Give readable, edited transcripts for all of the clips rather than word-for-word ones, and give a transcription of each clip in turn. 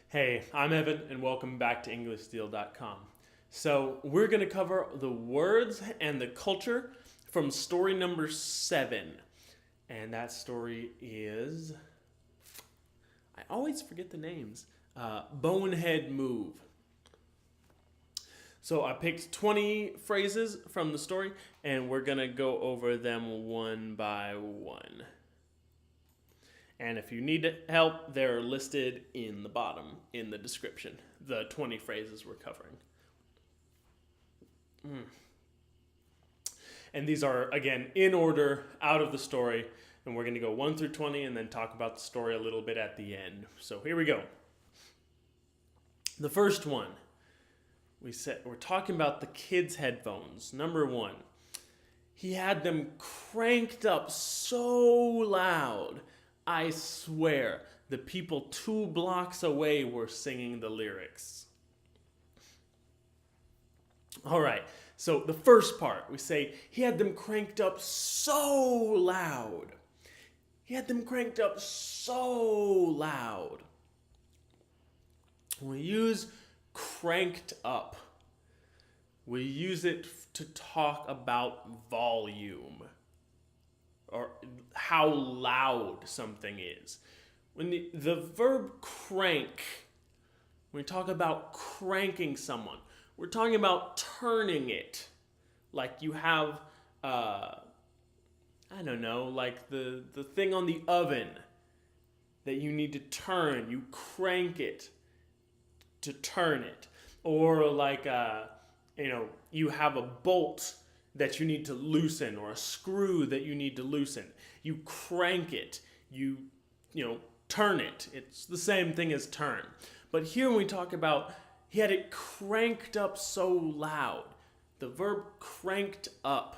Hey, I'm Evan, and welcome back to EnglishZeal.com. So, we're going to cover the words and the culture from story number 7. And that story is. I always forget the names. Bonehead Move. So, I picked 20 phrases from the story, and we're going to go over them one by one. And if you need help, they're listed in the bottom, in the description, the 20 phrases we're covering. And these are, again, in order, out of the story, and we're going to go 1 through 20 and then talk about the story a little bit at the end. So here we go. The first one, we're talking about the kids' headphones. Number 1, he had them cranked up so loud. I swear, the people 2 blocks away were singing the lyrics. All right, so the first part, we say, he had them cranked up so loud. He had them cranked up so loud. We use cranked up. We use it to talk about volume, or how loud something is. When the verb crank, when we talk about cranking someone, we're talking about turning it. Like you have, like the thing on the oven that you need to turn. You crank it to turn it. Or like, you have a bolt that you need to loosen, or a screw that you need to loosen. You crank it. You turn it. It's the same thing as turn. But here when we talk about he had it cranked up so loud, the verb cranked up.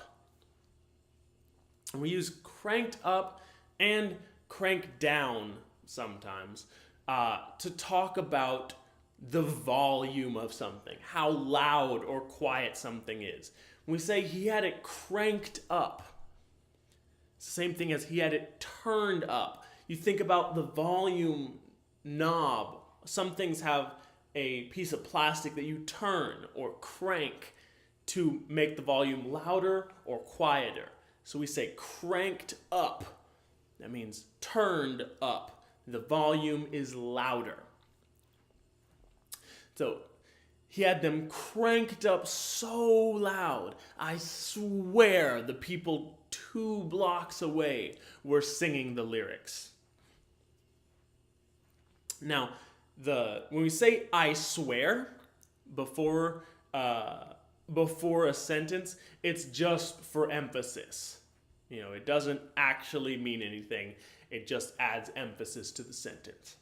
And we use cranked up and crank down sometimes to talk about the volume of something, how loud or quiet something is. When we say he had it cranked up, it's the same thing as he had it turned up. You think about the volume knob. Some things have a piece of plastic that you turn or crank to make the volume louder or quieter. So we say cranked up. That means turned up. The volume is louder. So he had them cranked up so loud. I swear the people 2 blocks away were singing the lyrics. Now, when we say I swear before a sentence, it's just for emphasis. It doesn't actually mean anything. It just adds emphasis to the sentence.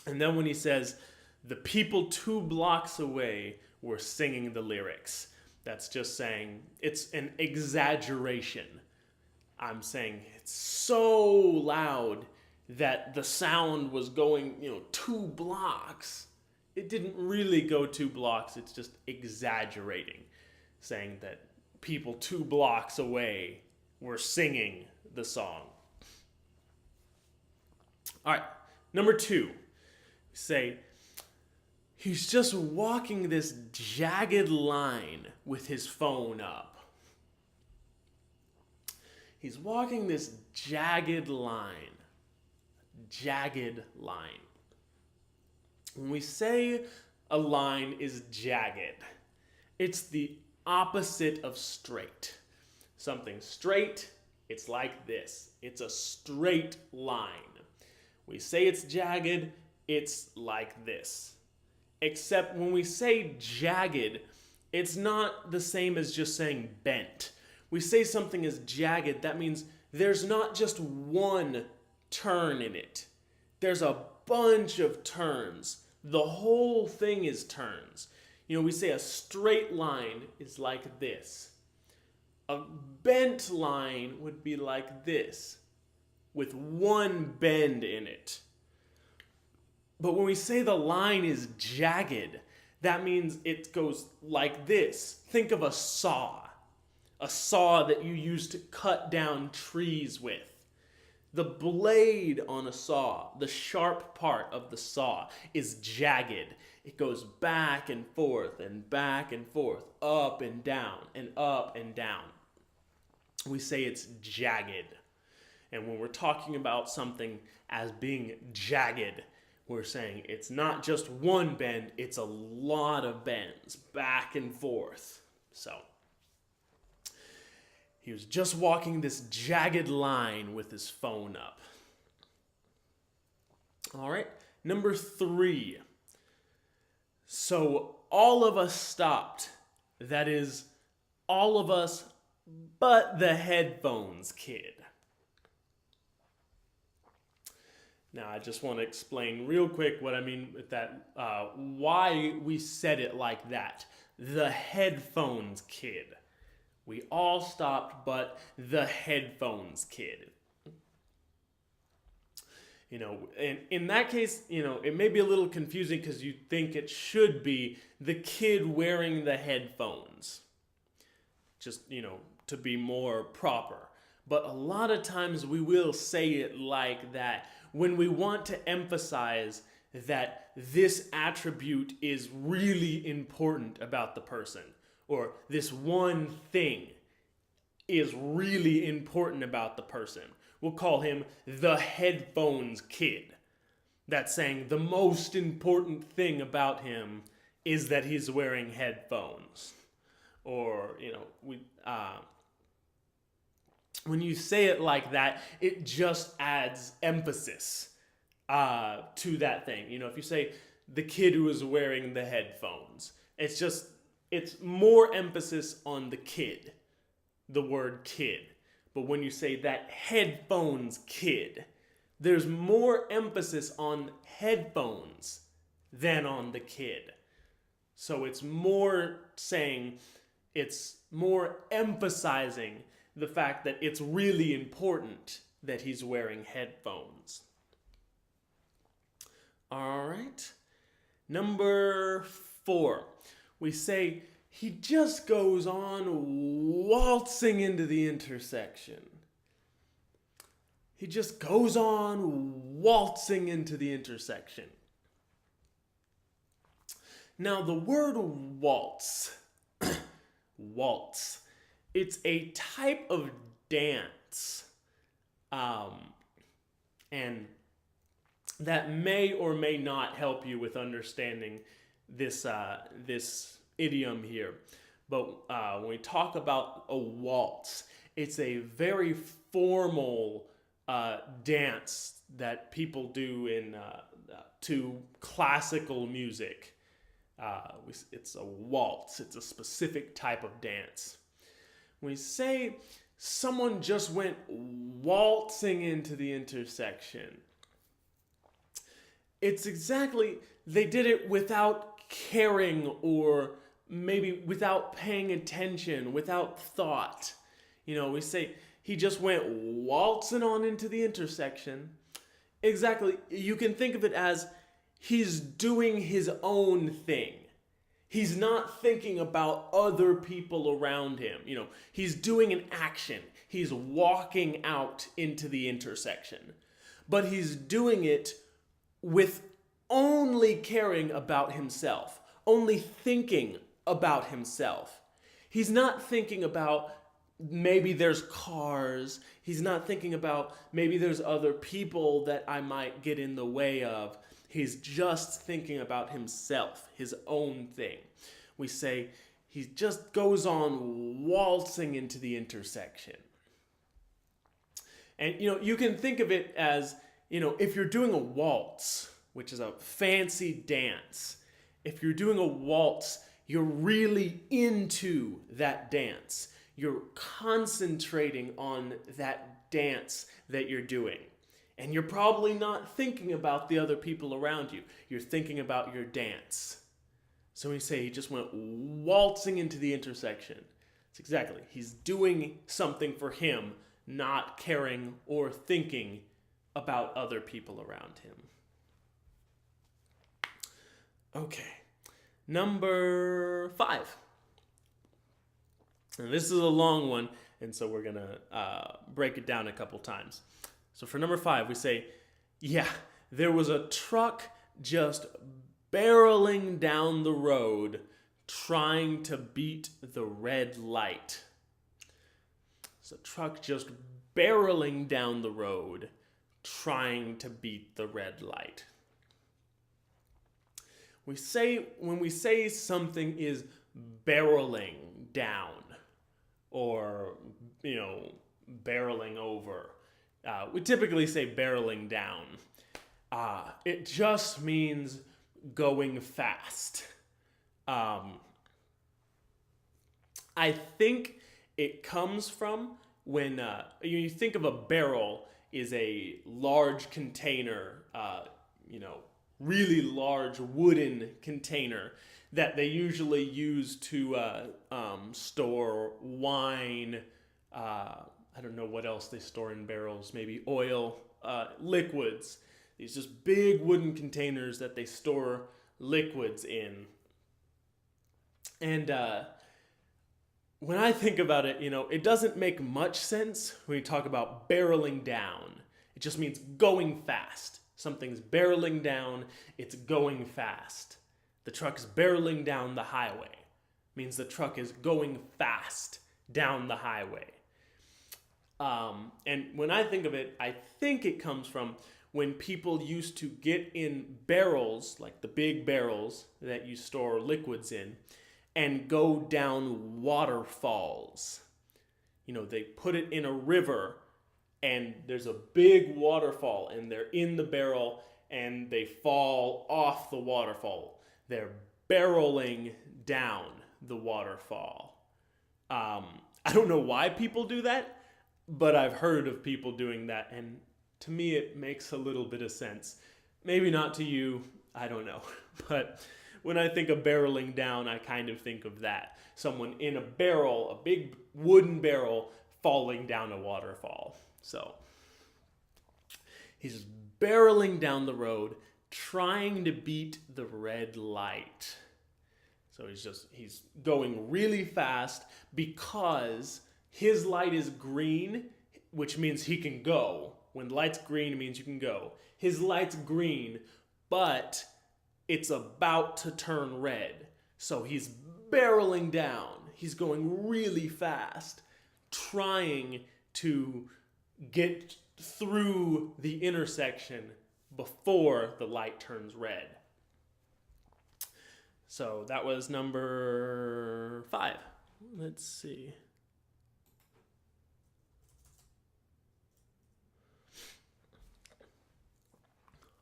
And then when he says, the people 2 blocks away were singing the lyrics, that's just saying it's an exaggeration. I'm saying it's so loud that the sound was going, 2 blocks. It didn't really go 2 blocks. It's just exaggerating, saying that people 2 blocks away were singing the song. All right, number 2, say, he's just walking this jagged line with his phone up. He's walking this jagged line. Jagged line. When we say a line is jagged, it's the opposite of straight. Something straight, it's like this. It's a straight line. We say it's jagged, it's like this. Except when we say jagged, it's not the same as just saying bent. We say something is jagged, that means there's not just one turn in it. There's a bunch of turns. The whole thing is turns. We say a straight line is like this. A bent line would be like this, with one bend in it. But when we say the line is jagged, that means it goes like this. Think of a saw that you use to cut down trees with. The blade on a saw, the sharp part of the saw, is jagged. It goes back and forth and back and forth, up and down and up and down. We say it's jagged. And when we're talking about something as being jagged, we're saying it's not just one bend, it's a lot of bends, back and forth. So, he was just walking this jagged line with his phone up. All right, number 3. So all of us stopped. That is, all of us but the headphones kid. Now, I just want to explain real quick what I mean with that, why we said it like that. The headphones kid. We all stopped but the headphones kid. You know, and in that case, you know, it may be a little confusing because you think it should be the kid wearing the headphones. Just, you know, to be more proper. But a lot of times we will say it like that when we want to emphasize that this attribute is really important about the person, or this one thing is really important about the person. We'll call him the headphones kid. That's saying the most important thing about him is that he's wearing headphones. Or, you know, when you say it like that, it just adds emphasis to that thing. You know, if you say the kid who is wearing the headphones, it's more emphasis on the kid, the word kid. But when you say that headphones kid, there's more emphasis on headphones than on the kid. So it's more emphasizing the fact that it's really important that he's wearing headphones. All right. Number 4. We say he just goes on waltzing into the intersection. He just goes on waltzing into the intersection. Now the word waltz, waltz, it's a type of dance, and that may or may not help you with understanding this idiom here. But when we talk about a waltz, it's a very formal dance that people do to classical music. It's a waltz. It's a specific type of dance. When we say someone just went waltzing into the intersection, it's exactly, they did it without caring or maybe without paying attention, without thought. You know, we say he just went waltzing on into the intersection. Exactly. You can think of it as he's doing his own thing. He's not thinking about other people around him. You know, he's doing an action. He's walking out into the intersection. But he's doing it with only caring about himself, only thinking about himself. He's not thinking about maybe there's cars. He's not thinking about maybe there's other people that I might get in the way of. He's just thinking about himself, his own thing. We say he just goes on waltzing into the intersection. And, you know, you can think of it as, you know, if you're doing a waltz, which is a fancy dance, if you're doing a waltz, you're really into that dance. You're concentrating on that dance that you're doing. And you're probably not thinking about the other people around you. You're thinking about your dance. So we say he just went waltzing into the intersection. It's exactly, he's doing something for him, not caring or thinking about other people around him. Okay, number 5. And this is a long one, and so we're going to break it down a couple times. So for number 5, we say, yeah, there was a truck just barreling down the road trying to beat the red light. It's a truck just barreling down the road trying to beat the red light. When we say something is barreling down or, barreling over, we typically say barreling down. It just means going fast. I think it comes from when you think of a barrel is a large container, really large wooden container that they usually use to store wine. I don't know what else they store in barrels, maybe oil, liquids. These just big wooden containers that they store liquids in. And when I think about it, it doesn't make much sense when you talk about barreling down. It just means going fast. Something's barreling down, it's going fast. The truck's barreling down the highway. It means the truck is going fast down the highway. And when I think of it, I think it comes from when people used to get in barrels, like the big barrels that you store liquids in, and go down waterfalls. They put it in a river, and there's a big waterfall, and they're in the barrel, and they fall off the waterfall. They're barreling down the waterfall. I don't know why people do that, but I've heard of people doing that, and to me it makes a little bit of sense. Maybe not to you, I don't know. But when I think of barreling down, I kind of think of that. Someone in a barrel, a big wooden barrel, falling down a waterfall. So he's barreling down the road, trying to beat the red light. So he's going really fast because his light is green, which means he can go. When the light's green, it means you can go. His light's green, but it's about to turn red. So he's barreling down. He's going really fast, trying to get through the intersection before the light turns red. So that was number 5. Let's see.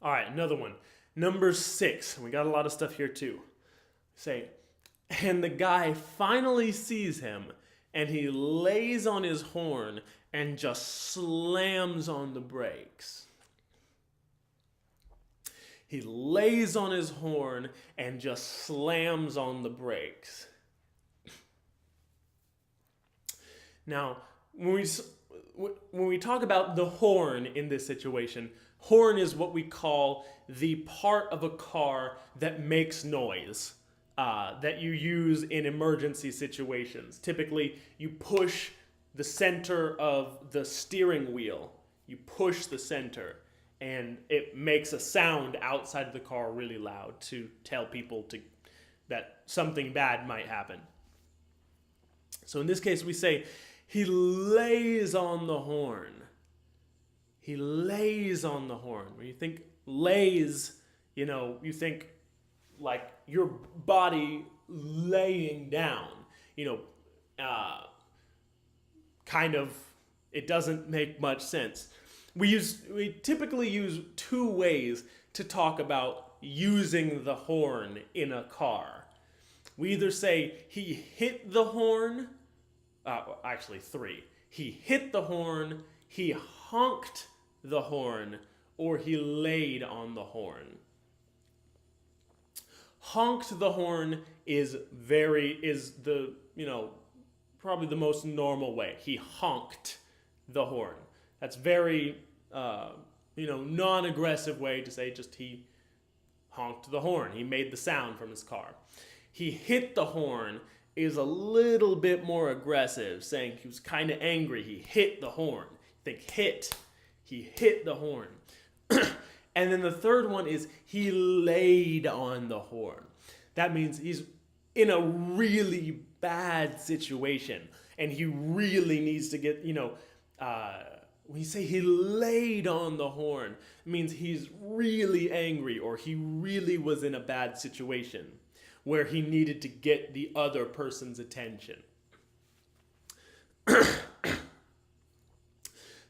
All right, another one. Number 6. We got a lot of stuff here too. Say, and the guy finally sees him, and he lays on his horn and just slams on the brakes. He lays on his horn and just slams on the brakes. Now, when we talk about the horn in this situation, horn is what we call the part of a car that makes noise, that you use in emergency situations. Typically, you push the center of the steering wheel. You push the center, and it makes a sound outside of the car really loud to tell people that something bad might happen. So in this case, we say, he lays on the horn. He lays on the horn. When you think lays, you think like your body laying down. Kind of, it doesn't make much sense. We typically use 2 ways to talk about using the horn in a car. We either say he hit the horn, actually 3. He hit the horn, he honked the horn, or he laid on the horn. Honked the horn is the, probably the most normal way. He honked the horn. That's very, non-aggressive way to say just he honked the horn. He made the sound from his car. He hit the horn is a little bit more aggressive, saying he was kind of angry. He hit the horn. Think hit. He hit the horn. And then the third one is he laid on the horn. That means he's in a really bad situation and he really needs to get, when you say he laid on the horn, it means he's really angry or he really was in a bad situation where he needed to get the other person's attention.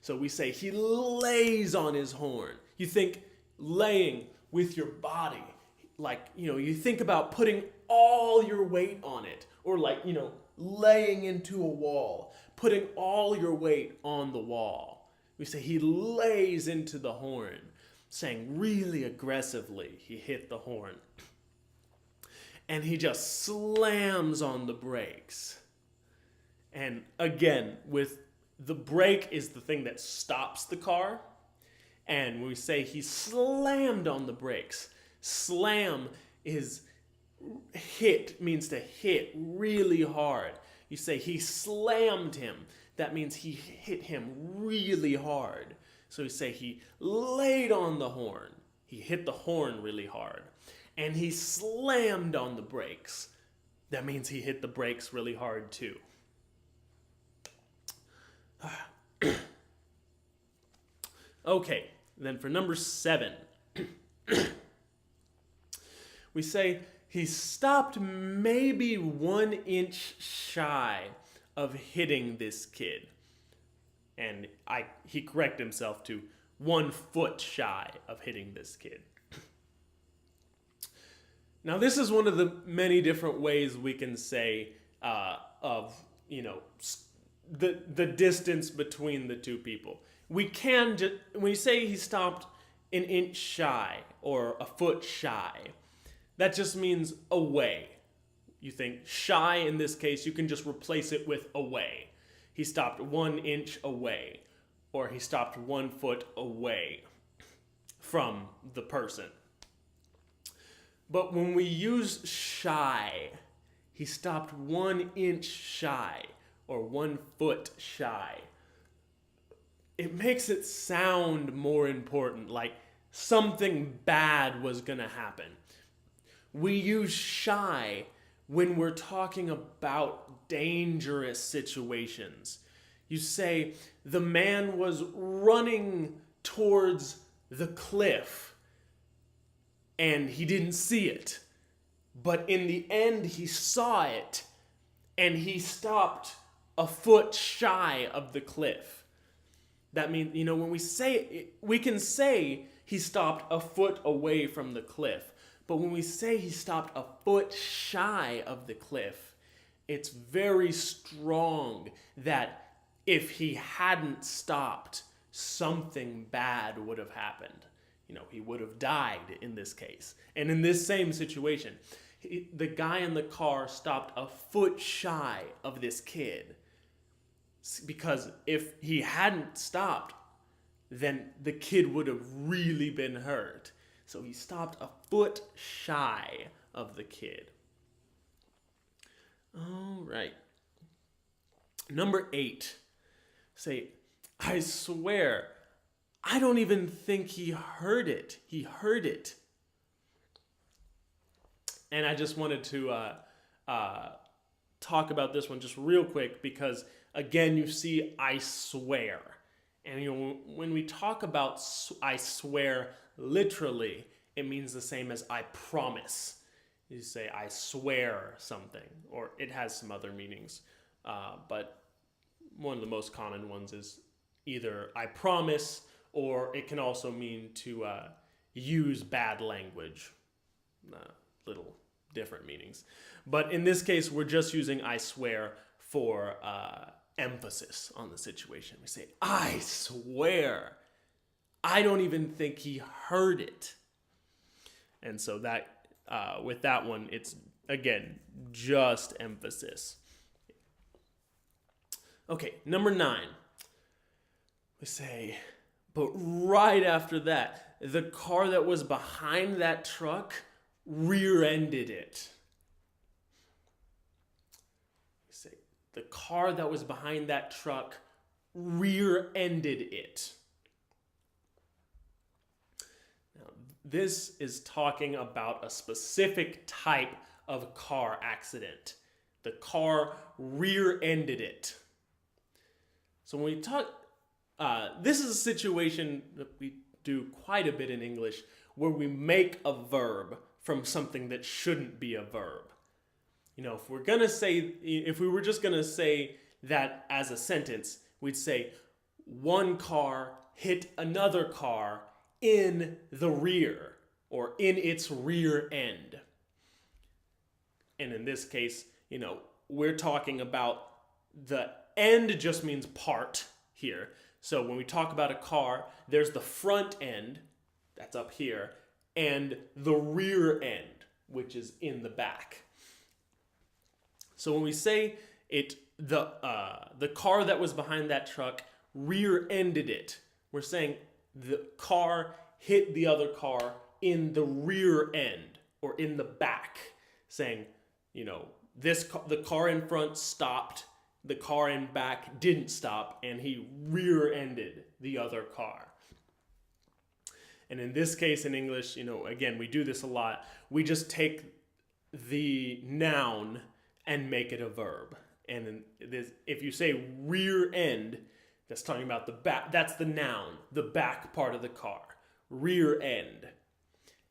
So we say he lays on his horn. You think laying with your body, like, you think about putting all your weight on it, or like, laying into a wall, putting all your weight on the wall. We say he lays into the horn, saying really aggressively he hit the horn. And he just slams on the brakes. And again, with the brake is the thing that stops the car. And when we say he slammed on the brakes, slam is hit, means to hit really hard. You say he slammed him, that means he hit him really hard. So we say he laid on the horn, he hit the horn really hard. And he slammed on the brakes, that means he hit the brakes really hard too. Okay, then for number 7, we say he stopped maybe 1 inch shy of hitting this kid. And he corrected himself to 1 foot shy of hitting this kid. Now this is one of the many different ways we can say the distance between the two people. We can just, when you say he stopped 1 inch shy or 1 foot shy, that just means away. You think shy in this case, you can just replace it with away. He stopped 1 inch away, or he stopped 1 foot away from the person. But when we use shy, he stopped 1 inch shy, or 1 foot shy. It makes it sound more important, like something bad was gonna happen. We use shy when we're talking about dangerous situations. You say, the man was running towards the cliff and he didn't see it. But in the end, he saw it and he stopped 1 foot shy of the cliff. That means, when we say it, we can say he stopped 1 foot away from the cliff. But when we say he stopped 1 foot shy of the cliff, it's very strong that if he hadn't stopped, something bad would have happened. He would have died in this case. And in this same situation, the guy in the car stopped 1 foot shy of this kid. Because if he hadn't stopped, then the kid would have really been hurt. So he stopped 1 foot shy of the kid. All right. Number 8. Say, I swear, I don't even think he heard it. He heard it. And I just wanted to talk about this one just real quick because, again, you see, I swear. And when we talk about I swear literally, it means the same as I promise. You say I swear something, or it has some other meanings. But one of the most common ones is either I promise, or it can also mean to use bad language. Little different meanings. But in this case, we're just using I swear for emphasis on the situation. We say, I swear. I don't even think he heard it. And so that with that one, it's, again, just emphasis. Okay, number 9. We say, but right after that, the car that was behind that truck rear-ended it. We say, the car that was behind that truck rear-ended it. this is talking about a specific type of car accident. The car rear-ended it. So when we talk, this is a situation that we do quite a bit in English where we make a verb from something that shouldn't be a verb. You know, if we were just gonna say that as a sentence, we'd say one car hit another car in the rear or in its rear end. And in this case, you know, we're talking about the end just means part here. So when we talk about a car, there's the front end, that's up here, and the rear end, which is in the back. So when we say the car that was behind that truck rear-ended it, we're saying the car hit the other car in the rear end or in the back, saying, you know, the car in front stopped, the car in back didn't stop, and he rear-ended the other car. And in this case, in English, you know, again, we do this a lot. We just take the noun and make it a verb. And if you say rear end, that's talking about the back. That's the noun, the back part of the car, rear end.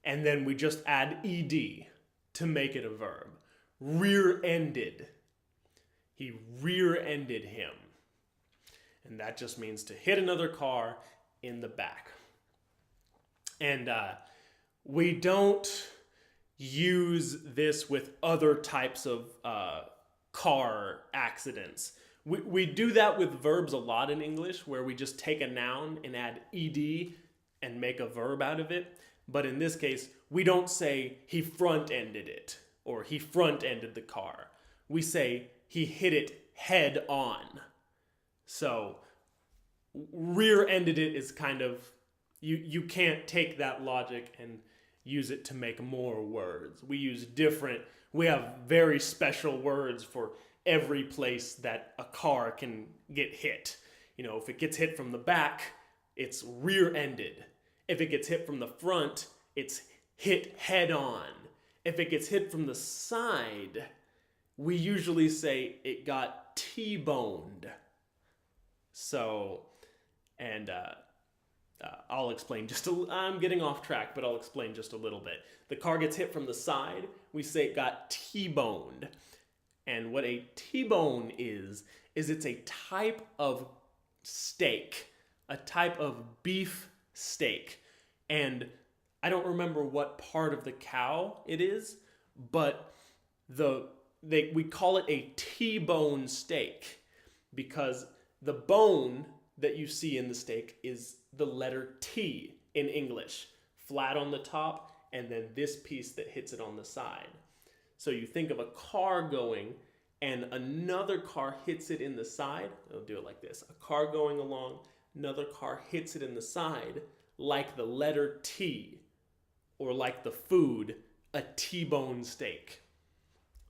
And then we just add ed to make it a verb. Rear-ended. He rear-ended him. And that just means to hit another car in the back. And we don't use this with other types of car accidents. We do that with verbs a lot in English, where we just take a noun and add ed and make a verb out of it. But in this case, we don't say he front-ended it or he front-ended the car. We say he hit it head on. So rear-ended it is kind of, you can't take that logic and use it to make more words. We have very special words for every place that a car can get hit. You know, if it gets hit from the back, it's rear-ended. If it gets hit from the front, it's hit head on. If it gets hit from the side, we usually say it got T-boned. So, and I'll explain I'm getting off track, but I'll explain just a little bit. The car gets hit from the side, we say it got T-boned. And what a T-bone is it's a type of steak, a type of beef steak. And I don't remember what part of the cow it is, but we call it a T-bone steak because the bone that you see in the steak is the letter T in English, flat on the top, and then this piece that hits it on the side. So you think of a car going and another car hits it in the side. I'll do it like this. A car going along, another car hits it in the side like the letter T, or like the food, a T-bone steak.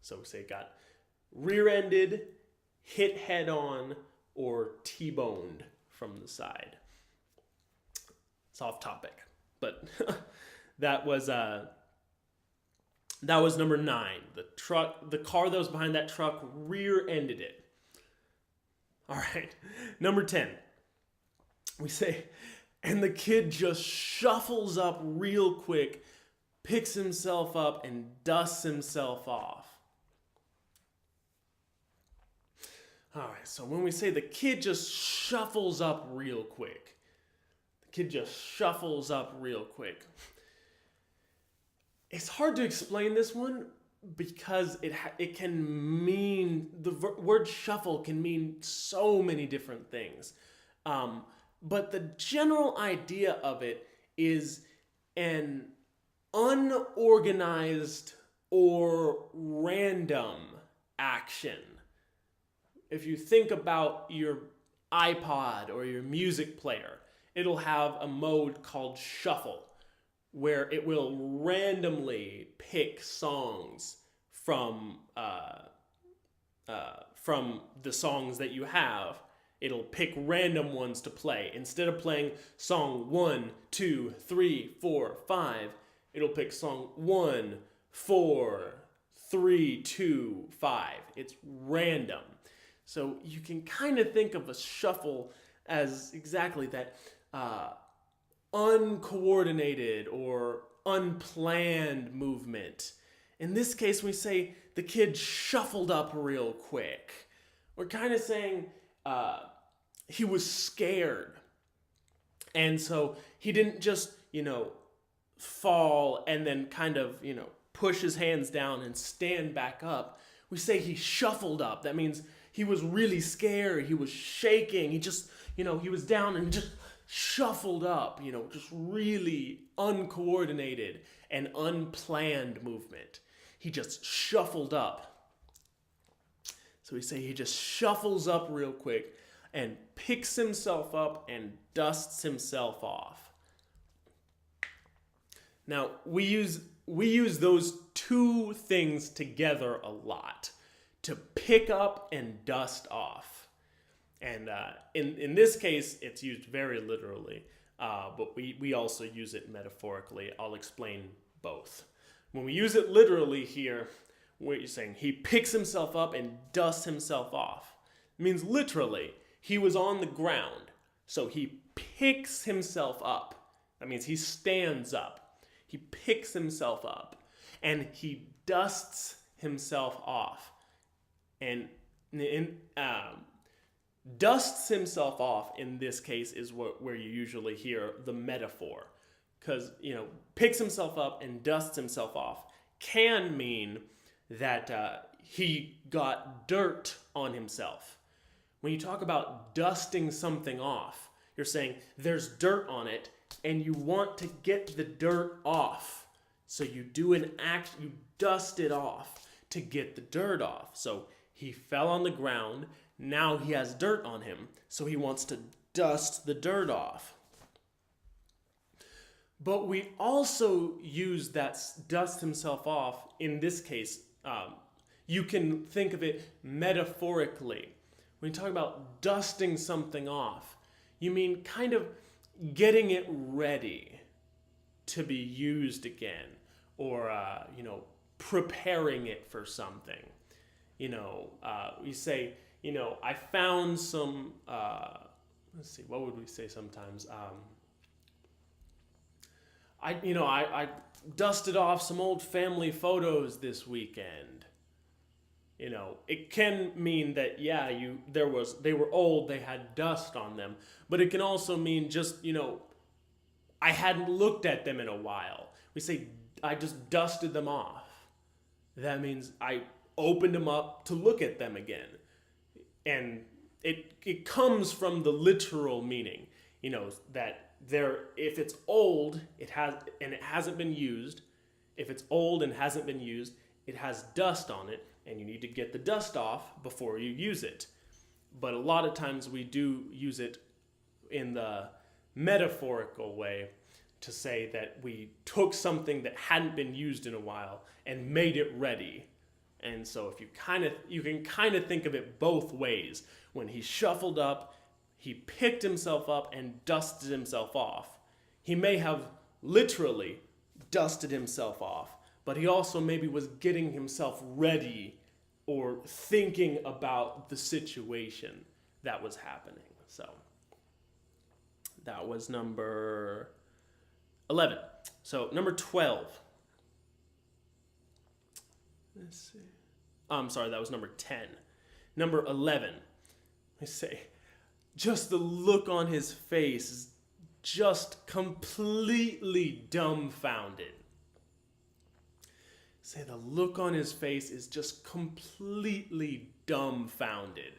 So say it got rear-ended, hit head-on, or T-boned from the side. It's off topic, but that was number 9. The car that was behind that truck rear-ended it. All right, number 10. We say, and the kid just shuffles up real quick, picks himself up, and dusts himself off. All right, so when we say the kid just shuffles up real quick, it's hard to explain this one because it can mean, the word shuffle can mean so many different things. But the general idea of it is an unorganized or random action. If you think about your iPod or your music player, it'll have a mode called shuffle, where it will randomly pick songs from the songs that you have It'll pick random ones to play. Instead of playing song 1, 2, 3, 4, 5, it'll pick song 1, 4, 3, 2, 5. It's random. So you can kind of think of a shuffle as exactly that uncoordinated or unplanned movement. In this case, we say the kid shuffled up real quick. We're kind of saying he was scared. And so he didn't just, fall and then kind of, push his hands down and stand back up. We say he shuffled up. That means he was really scared. He was shaking. He just, he was down and just shuffled up, just really uncoordinated and unplanned movement. He just shuffled up. So we say he just shuffles up real quick and picks himself up and dusts himself off. Now, we use those two things together a lot, to pick up and dust off. And in this case, it's used very literally, but we also use it metaphorically. I'll explain both. When we use it literally here, what you're saying, he picks himself up and dusts himself off. It means literally, he was on the ground, so he picks himself up. That means he stands up. He picks himself up, and he dusts himself off. And dusts himself off in this case is where you usually hear the metaphor. Because, picks himself up and dusts himself off can mean that he got dirt on himself. When you talk about dusting something off, you're saying there's dirt on it and you want to get the dirt off. So you do an act, you dust it off to get the dirt off. So he fell on the ground, now he has dirt on him, so he wants to dust the dirt off. But we also use that dust himself off, in this case, you can think of it metaphorically. When you talk about dusting something off, you mean kind of getting it ready to be used again, or, preparing it for something. We say, I found some, let's see, what would we say sometimes? I dusted off some old family photos this weekend. It can mean that, they were old, they had dust on them, but it can also mean just, I hadn't looked at them in a while. We say, I just dusted them off. That means I opened them up to look at them again. And it comes from the literal meaning, that if it's old, it hasn't been used. If it's old and hasn't been used, it has dust on it, and you need to get the dust off before you use it. But a lot of times we do use it in the metaphorical way to say that we took something that hadn't been used in a while and made it ready. And so if you can kind of think of it both ways. When he shuffled up, he picked himself up and dusted himself off. He may have literally dusted himself off, but he also maybe was getting himself ready or thinking about the situation that was happening. So that was number 11. So number 12. Let's see. I'm sorry, that was number 10. Number 11. I say, just the look on his face is just completely dumbfounded. Say the look on his face is just completely dumbfounded.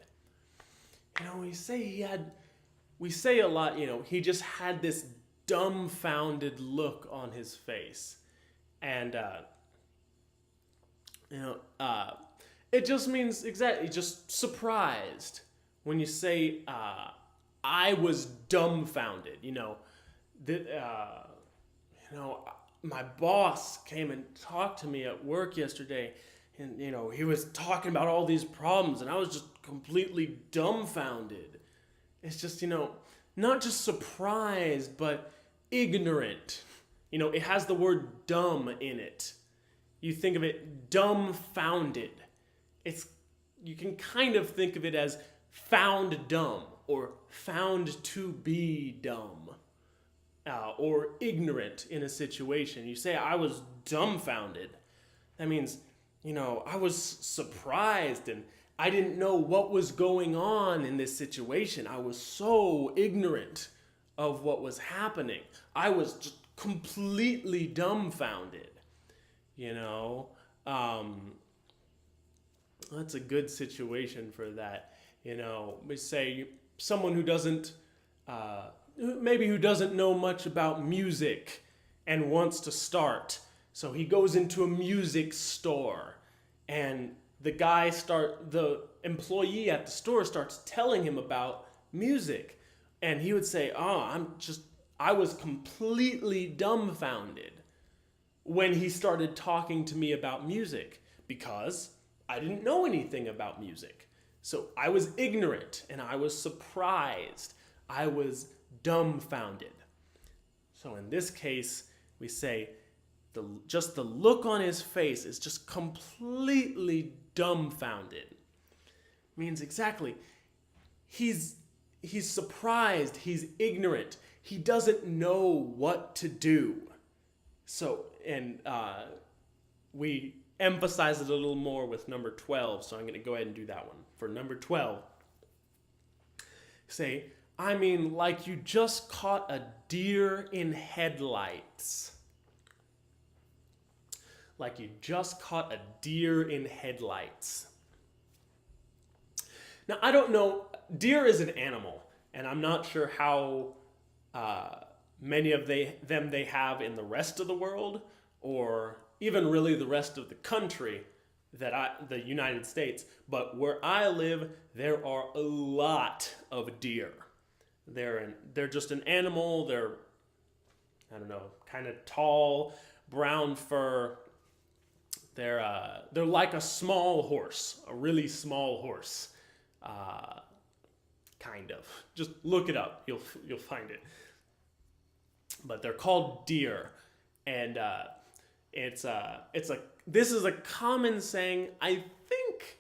We say a lot, he just had this dumbfounded look on his face. And, it just means exactly, just surprised. When you say, I was dumbfounded, my boss came and talked to me at work yesterday, and, he was talking about all these problems, and I was just completely dumbfounded. It's just, not just surprised, but ignorant. It has the word dumb in it. You think of it dumbfounded. You can kind of think of it as found dumb or found to be dumb or ignorant in a situation. You say, I was dumbfounded. That means, I was surprised and I didn't know what was going on in this situation. I was so ignorant of what was happening. I was just completely dumbfounded. That's a good situation for that. We say someone who doesn't, who doesn't know much about music and wants to start. So he goes into a music store and the employee at the store starts telling him about music. And he would say, I was completely dumbfounded when he started talking to me about music because I didn't know anything about music. So I was ignorant and I was surprised. I was dumbfounded. So in this case, we say just the look on his face is just completely dumbfounded. Means exactly, he's surprised, he's ignorant, he doesn't know what to do. So, and we emphasize it a little more with number 12, so I'm going to go ahead and do that one. For number 12, say, like you just caught a deer in headlights. Like you just caught a deer in headlights. Now, I don't know, deer is an animal, and I'm not sure how many of them they have in the rest of the world, or even really the rest of the country, the United States. But where I live, there are a lot of deer. They're just an animal. They're, kind of tall, brown fur. They're like a small horse, a really small horse. Kind of. Just look it up. You'll find it. But they're called deer, and this is a common saying. I think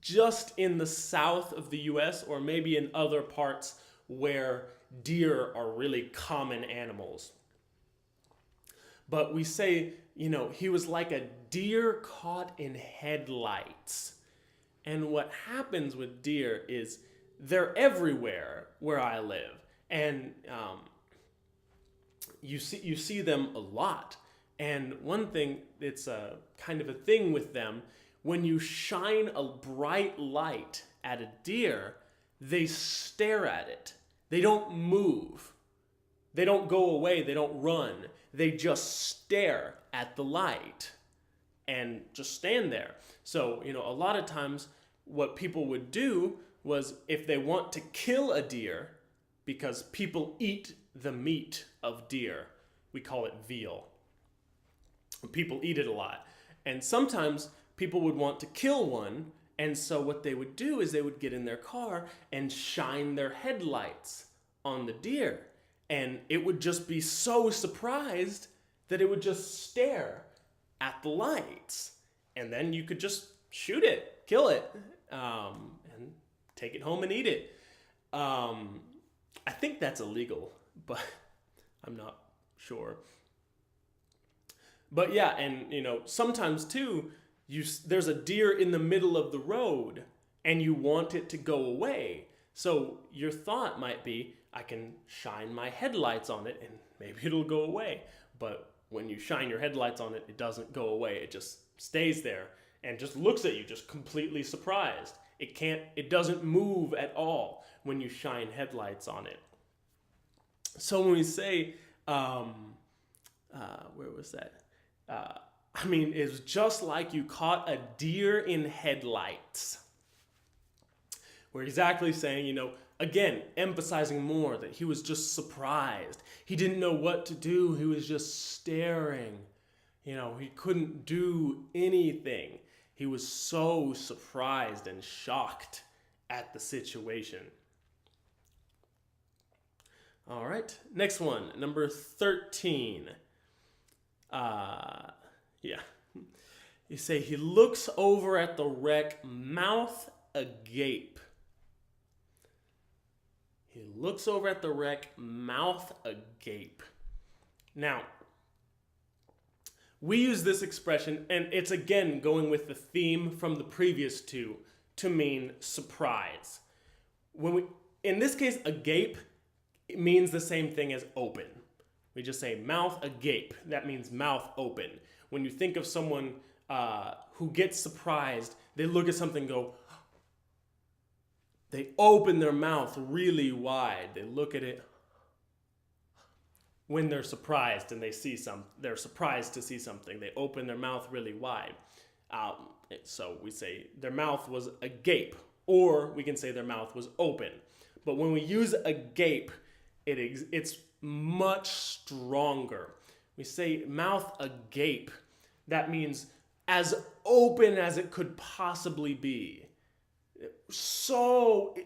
just in the south of the U.S. or maybe in other parts where deer are really common animals. But we say, he was like a deer caught in headlights. And what happens with deer is they're everywhere where I live. And you see them a lot. And one thing, it's a kind of a thing with them, when you shine a bright light at a deer, they stare at it. They don't move. They don't go away. They don't run. They just stare at the light and just stand there. So, a lot of times what people would do was if they want to kill a deer, because people eat the meat of deer, we call it veal. People eat it a lot. And sometimes people would want to kill one, and so what they would do is they would get in their car and shine their headlights on the deer. And it would just be so surprised that it would just stare at the lights. And then you could just shoot it, kill it, and take it home and eat it. I think that's illegal, but I'm not sure. But yeah, and sometimes too, there's a deer in the middle of the road and you want it to go away. So your thought might be, I can shine my headlights on it and maybe it'll go away. But when you shine your headlights on it, it doesn't go away. It just stays there and just looks at you, just completely surprised. It doesn't move at all when you shine headlights on it. So when we say, where was that? It's just like you caught a deer in headlights. We're exactly saying, again, emphasizing more that he was just surprised. He didn't know what to do. He was just staring. He couldn't do anything. He was so surprised and shocked at the situation. All right. Next one, number 13. Yeah. You say he looks over at the wreck, mouth agape. He looks over at the wreck, mouth agape. Now, we use this expression, and it's again going with the theme from the previous two to mean surprise. In this case, agape means the same thing as open. We just say mouth agape. That means mouth open. When you think of someone who gets surprised, they look at something and go, they open their mouth really wide. They look at it when they're surprised and they're surprised to see something. They open their mouth really wide. So we say their mouth was agape, or we can say their mouth was open. But when we use agape, it's much stronger. We say mouth agape. That means as open as it could possibly be. So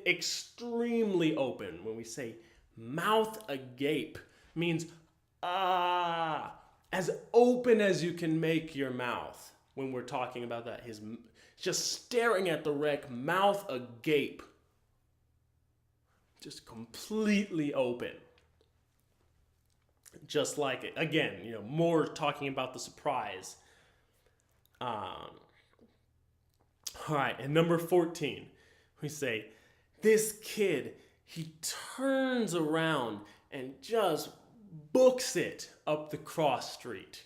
extremely open. When we say mouth agape, means as open as you can make your mouth. When we're talking about that, his just staring at the wreck, mouth agape, just completely open. Just like it. Again, more talking about the surprise. All right, and number 14, we say, this kid, he turns around and just books it up the cross street.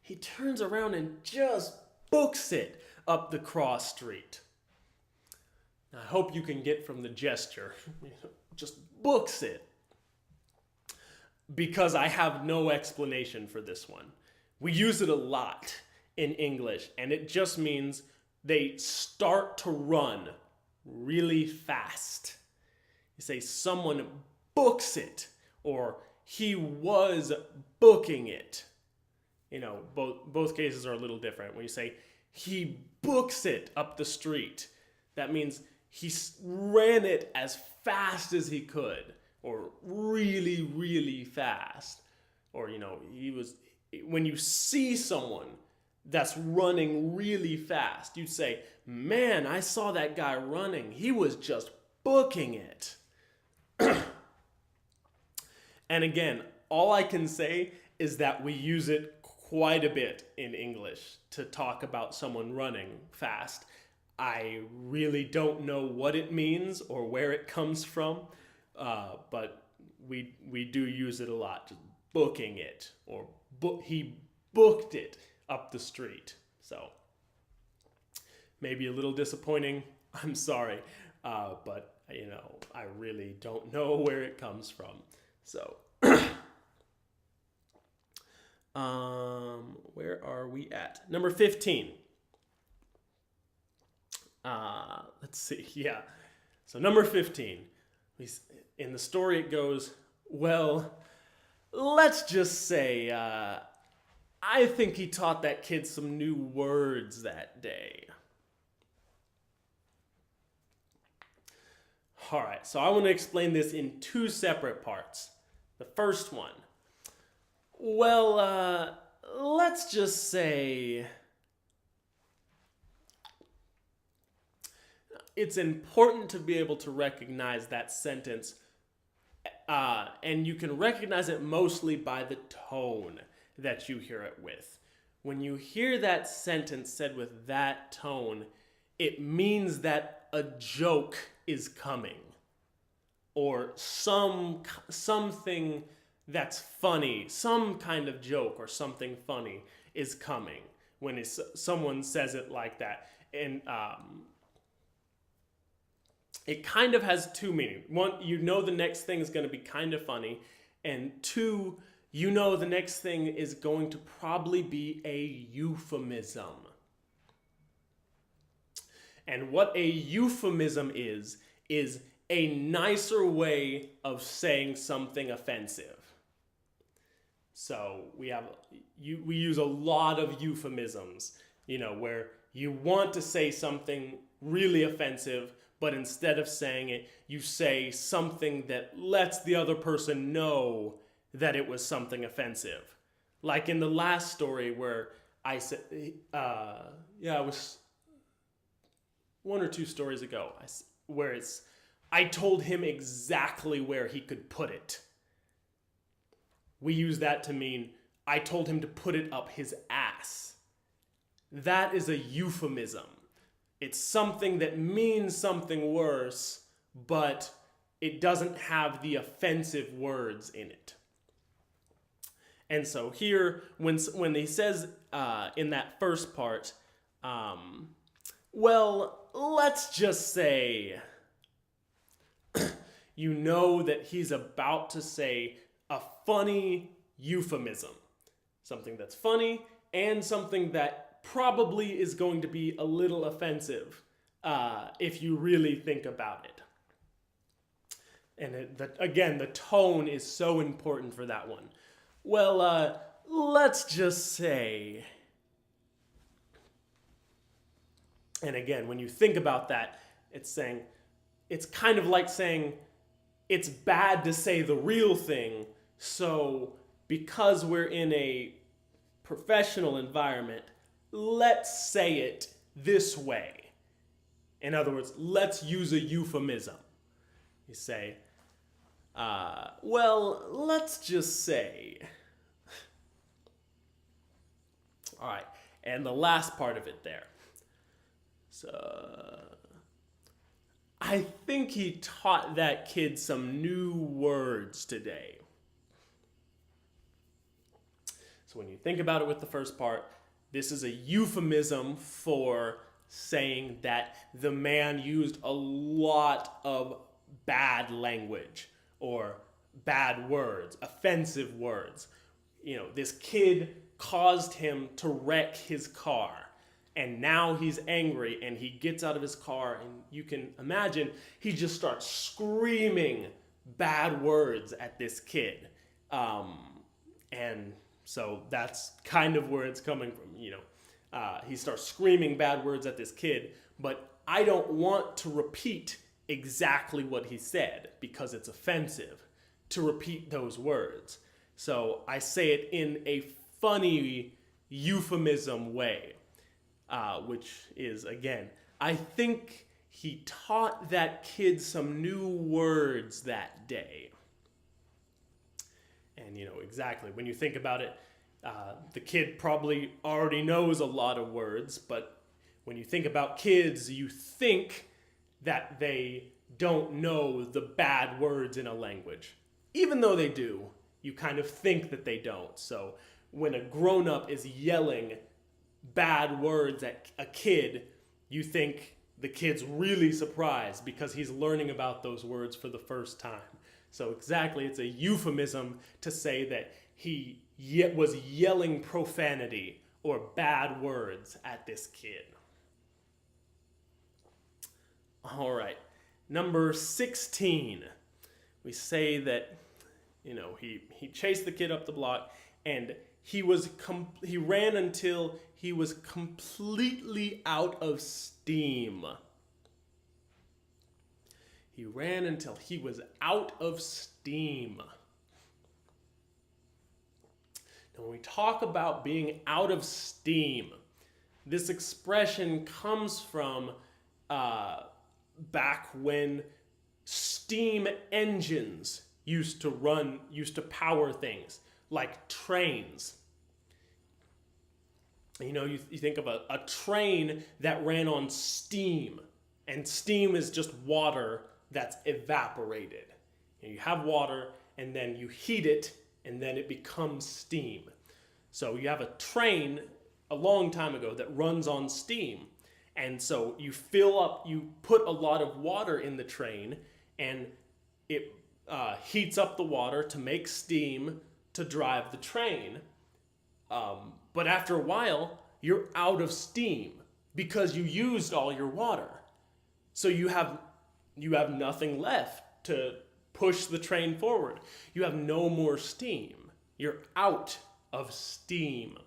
He turns around and just books it up the cross street. Now, I hope you can get from the gesture, just books it. Because I have no explanation for this one. We use it a lot in English, and it just means they start to run really fast. You say someone books it, or he was booking it. Both cases are a little different. When you say he books it up the street, that means he ran it as fast as he could, or really, really fast. Or, when you see someone that's running really fast, you'd say, man, I saw that guy running. He was just booking it. And again, all I can say is that we use it quite a bit in English to talk about someone running fast. I really don't know what it means or where it comes from, but we do use it a lot. Just booking it, or he booked it up the street. So maybe a little disappointing. I'm sorry, but I really don't know where it comes from. So where are we at? Number 15. Let's see. Yeah. So number 15. In the story it goes, well, let's just say I think he taught that kid some new words that day. All right, so I want to explain this in two separate parts. The first one, well, let's just say it's important to be able to recognize that sentence, and you can recognize it mostly by the tone that you hear it with. When you hear that sentence said with that tone, it means that a joke is coming, or something that's funny, some kind of joke or something funny is coming when someone says it like that. And it kind of has two meanings. One, the next thing is going to be kind of funny, and two, the next thing is going to probably be a euphemism. And what a euphemism is a nicer way of saying something offensive. So we use a lot of euphemisms, where you want to say something really offensive, but instead of saying it, you say something that lets the other person know that it was something offensive. Like in the last story where I said, it was one or two stories ago, where I told him exactly where he could put it. We use that to mean I told him to put it up his ass. That is a euphemism. It's something that means something worse, but it doesn't have the offensive words in it. And so here, when he says in that first part, well, let's just say, you know that he's about to say a funny euphemism. Something that's funny and something that probably is going to be a little offensive if you really think about it. And again, the tone is so important for that one. Well, let's just say, and again, when you think about that, it's kind of like saying it's bad to say the real thing, so because we're in a professional environment, let's say it this way. In other words, let's use a euphemism. You say, well, let's just say. All right, and the last part of it there. So, I think he taught that kid some new words today. So when you think about it with the first part, this is a euphemism for saying that the man used a lot of bad language or bad words, offensive words. You know, this kid caused him to wreck his car, and now he's angry and he gets out of his car, and you can imagine he just starts screaming bad words at this kid. And so that's kind of where it's coming from, you know. He starts screaming bad words at this kid, but I don't want to repeat exactly what he said because it's offensive to repeat those words. So I say it in a funny euphemism way, which is, again, I think he taught that kid some new words that day. And, you know, exactly, when you think about it, the kid probably already knows a lot of words, but when you think about kids, you think that they don't know the bad words in a language. Even though they do, you kind of think that they don't. So when a grown-up is yelling bad words at a kid, you think the kid's really surprised because he's learning about those words for the first time. So exactly, it's a euphemism to say that he was yelling profanity or bad words at this kid. All right, number 16. We say that, you know, he chased the kid up the block, and he ran until he was completely out of steam. He ran until he was out of steam. Now, when we talk about being out of steam, this expression comes from back when steam engines used to power things like trains. You know, you think of a train that ran on steam, and steam is just water that's evaporated. You have water, and then you heat it, and then it becomes steam. So you have a train a long time ago that runs on steam. And so you put a lot of water in the train, and it heats up the water to make steam to drive the train. But after a while, you're out of steam because you used all your water. So you have nothing left to push the train forward. You have no more steam. You're out of steam.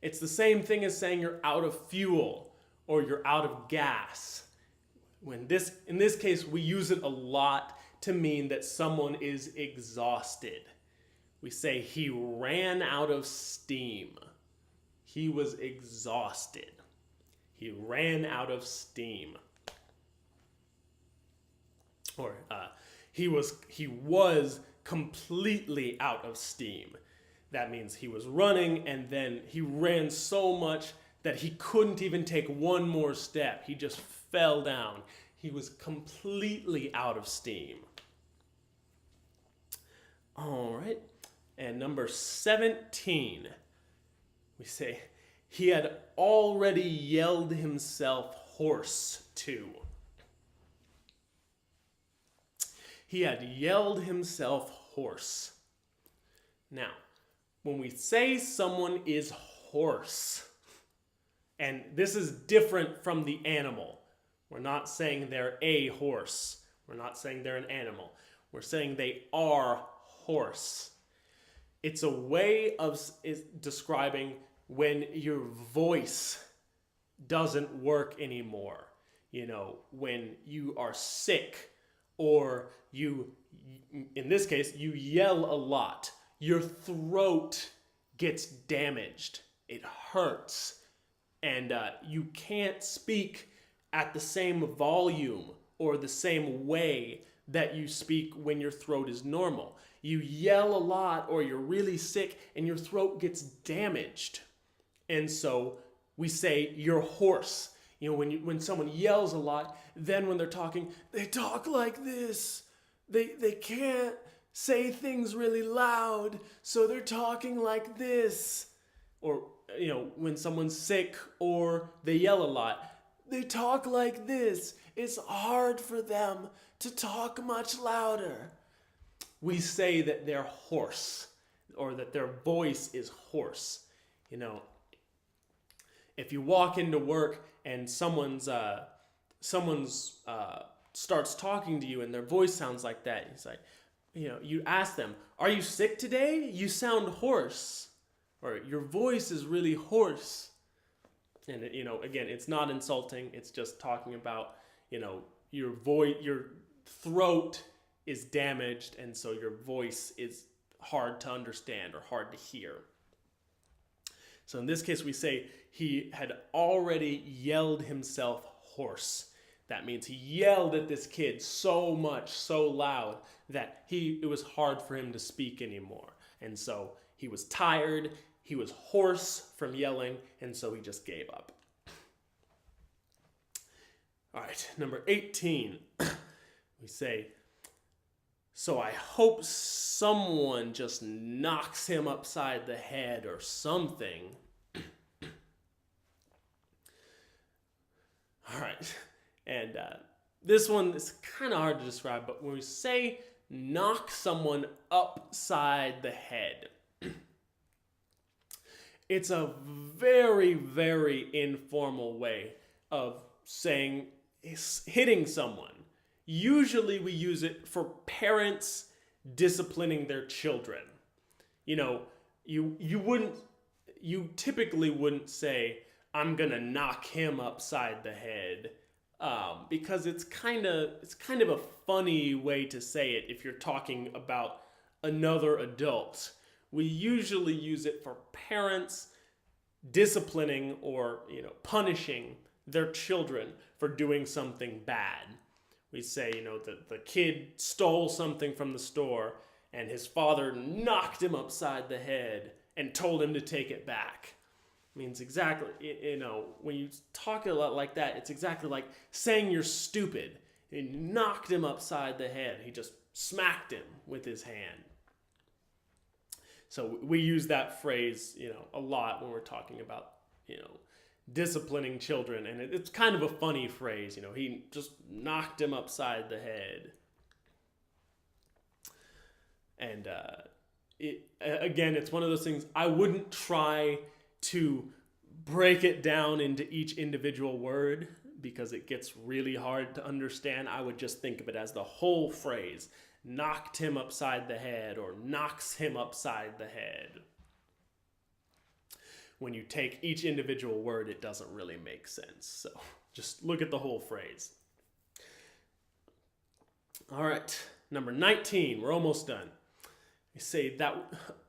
It's the same thing as saying you're out of fuel or you're out of gas. In this case, we use it a lot to mean that someone is exhausted. We say he ran out of steam. He was exhausted. He ran out of steam. Or he was completely out of steam. That means he was running and then he ran so much that he couldn't even take one more step. He just fell down. He was completely out of steam. All right. And number 17, we say, he had already yelled himself hoarse too. He had yelled himself hoarse. Now, when we say someone is hoarse, and this is different from the animal. We're not saying they're a horse. We're not saying they're an animal. We're saying they are hoarse. It's a way of describing when your voice doesn't work anymore. You know, when you are sick or you, in this case, you yell a lot. Your throat gets damaged. It hurts. And you can't speak at the same volume or the same way that you speak when your throat is normal. You yell a lot or you're really sick and your throat gets damaged. And so we say you're hoarse. You know, when someone yells a lot, then when they're talking, they talk like this. They can't say things really loud, so they're talking like this. Or, you know, when someone's sick or they yell a lot, they talk like this. It's hard for them to talk much louder. We say that they're hoarse or that their voice is hoarse. You know, if you walk into work and someone's starts talking to you and their voice sounds like that, it's like, you know, you ask them, "Are you sick today? You sound hoarse." Or your voice is really hoarse. And, you know, again, it's not insulting. It's just talking about, you know, your throat is damaged, and so your voice is hard to understand or hard to hear. So in this case, we say he had already yelled himself hoarse. That means he yelled at this kid so much, so loud, that it was hard for him to speak anymore. And so he was tired, he was hoarse from yelling, and so he just gave up. All right, number 18, we say, so I hope someone just knocks him upside the head or something. All right, and this one is kind of hard to describe, but when we say knock someone upside the head, it's a very, very informal way of saying hitting someone. Usually we use it for parents disciplining their children. You know, you typically wouldn't say, "I'm gonna knock him upside the head," because it's kind of a funny way to say it if you're talking about another adult. We usually use it for parents disciplining or, you know, punishing their children for doing something bad. We say, you know, that the kid stole something from the store and his father knocked him upside the head and told him to take it back. It means exactly, you know, when you talk a lot like that, it's exactly like saying you're stupid. He knocked him upside the head. He just smacked him with his hand. So we use that phrase, you know, a lot when we're talking about, you know, disciplining children. And it's kind of a funny phrase, you know, he just knocked him upside the head. And again, it's one of those things, I wouldn't try to break it down into each individual word because it gets really hard to understand. I would just think of it as the whole phrase. Knocked him upside the head or knocks him upside the head. When you take each individual word, it doesn't really make sense. So just look at the whole phrase. All right, number 19. We're almost done. We say that,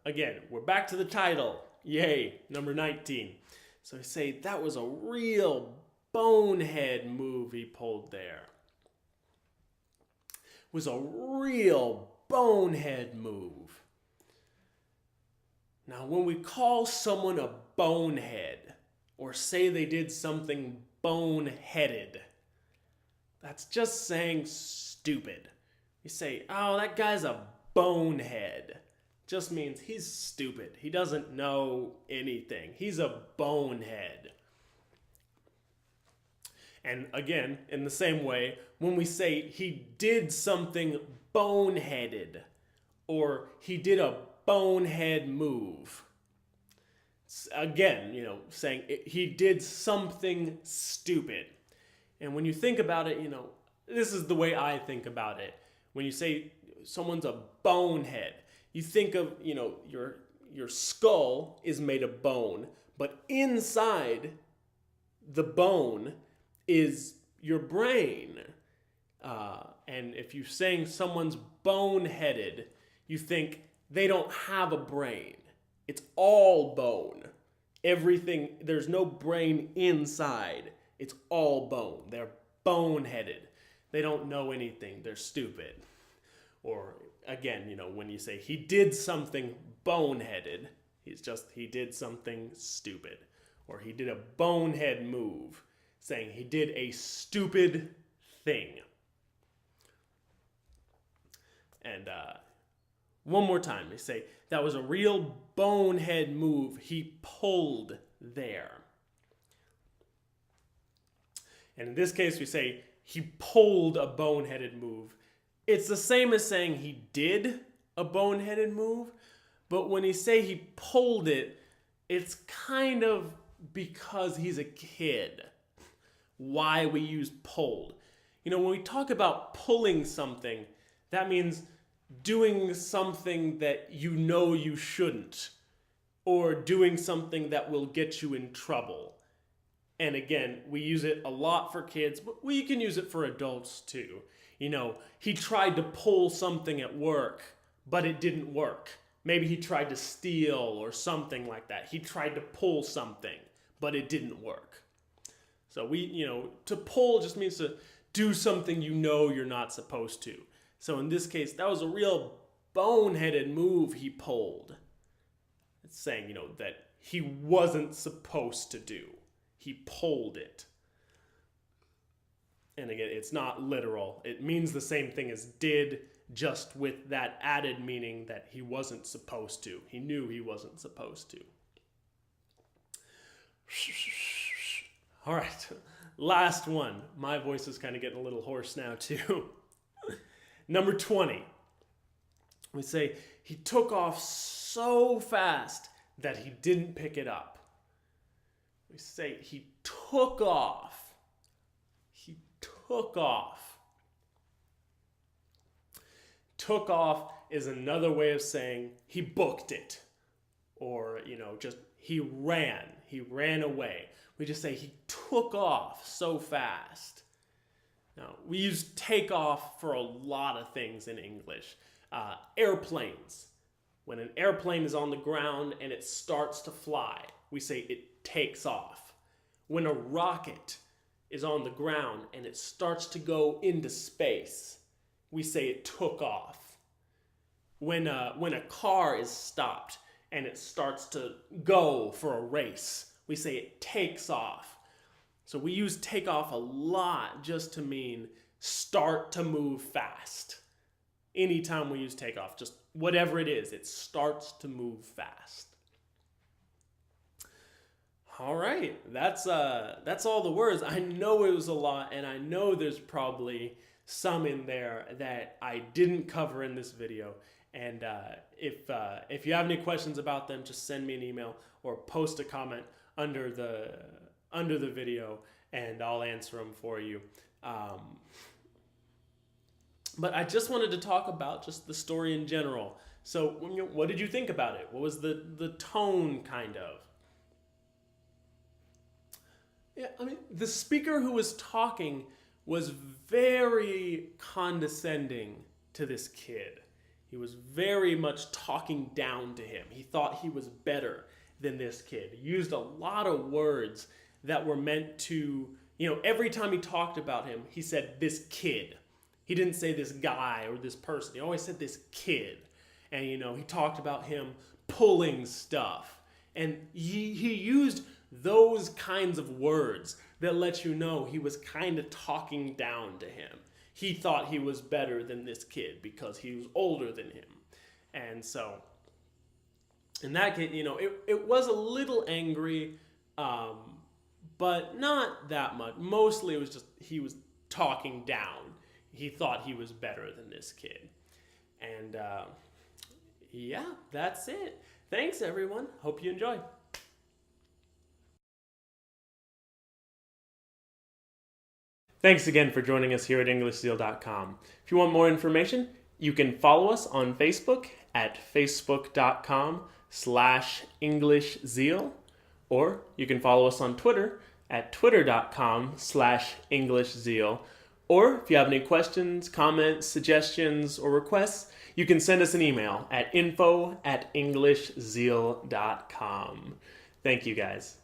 again, we're back to the title. Yay, number 19. So we say that was a real bonehead move he pulled there. It was a real bonehead move. Now, when we call someone a bonehead, or say they did something boneheaded, that's just saying stupid. You say, oh, that guy's a bonehead. Just means he's stupid. He doesn't know anything. He's a bonehead. And again, in the same way, when we say he did something boneheaded, or he did a bonehead move, again, saying he did something stupid. And when you think about it, this is the way I think about it. When you say someone's a bonehead, you think of, your skull is made of bone, but inside the bone is your brain. And if you're saying someone's boneheaded, you think they don't have a brain. It's all bone. Everything, there's no brain inside. It's all bone. They're boneheaded. They don't know anything. They're stupid. Or again, when you say he did something boneheaded, he did something stupid. Or he did a bonehead move, saying he did a stupid thing. And one more time, they say that was a real bonehead move he pulled there. And in this case, we say he pulled a boneheaded move. It's the same as saying he did a boneheaded move, but when he say he pulled it, it's kind of because he's a kid. Why we use pulled. When we talk about pulling something, that means doing something that you shouldn't, or doing something that will get you in trouble. And again, we use it a lot for kids, but we can use it for adults too. He tried to pull something at work, but it didn't work. Maybe he tried to steal or something like that. He tried to pull something, but it didn't work. So to pull just means to do something you're not supposed to. So in this case, that was a real boneheaded move he pulled. It's saying, that he wasn't supposed to do. He pulled it. And again, it's not literal. It means the same thing as did, just with that added meaning that he wasn't supposed to. He knew he wasn't supposed to. All right, last one. My voice is kind of getting a little hoarse now too. Number 20. We say he took off so fast that he didn't pick it up. We say he took off. He took off. Took off is another way of saying he booked it. Or, just he ran away. We just say he took off so fast. Now, we use take off for a lot of things in English. Airplanes. When an airplane is on the ground and it starts to fly, we say it takes off. When a rocket is on the ground and it starts to go into space, we say it took off. When a car is stopped and it starts to go for a race, we say it takes off. So we use take off a lot just to mean start to move fast. Anytime we use take off, just whatever it is, it starts to move fast. All right, that's all the words. I know it was a lot, and I know there's probably some in there that I didn't cover in this video. And if you have any questions about them, just send me an email or post a comment under the video, and I'll answer them for you. But I just wanted to talk about just the story in general. So what did you think about it? What was the tone, kind of? Yeah, the speaker who was talking was very condescending to this kid. He was very much talking down to him. He thought he was better than this kid. He used a lot of words that were meant to, every time he talked about him, he said this kid. He didn't say this guy or this person. He always said this kid. And, he talked about him pulling stuff. And he used those kinds of words that let you know he was kind of talking down to him. He thought he was better than this kid because he was older than him. And so, in that case, it was a little angry, but not that much. Mostly it was just he was talking down. He thought he was better than this kid. And yeah, that's it. Thanks, everyone. Hope you enjoy. Thanks again for joining us here at EnglishZeal.com. If you want more information, you can follow us on Facebook at facebook.com/EnglishZeal, or you can follow us on Twitter at twitter.com/EnglishZeal. Or if you have any questions, comments, suggestions, or requests, you can send us an email at info@EnglishZeal.com. Thank you, guys.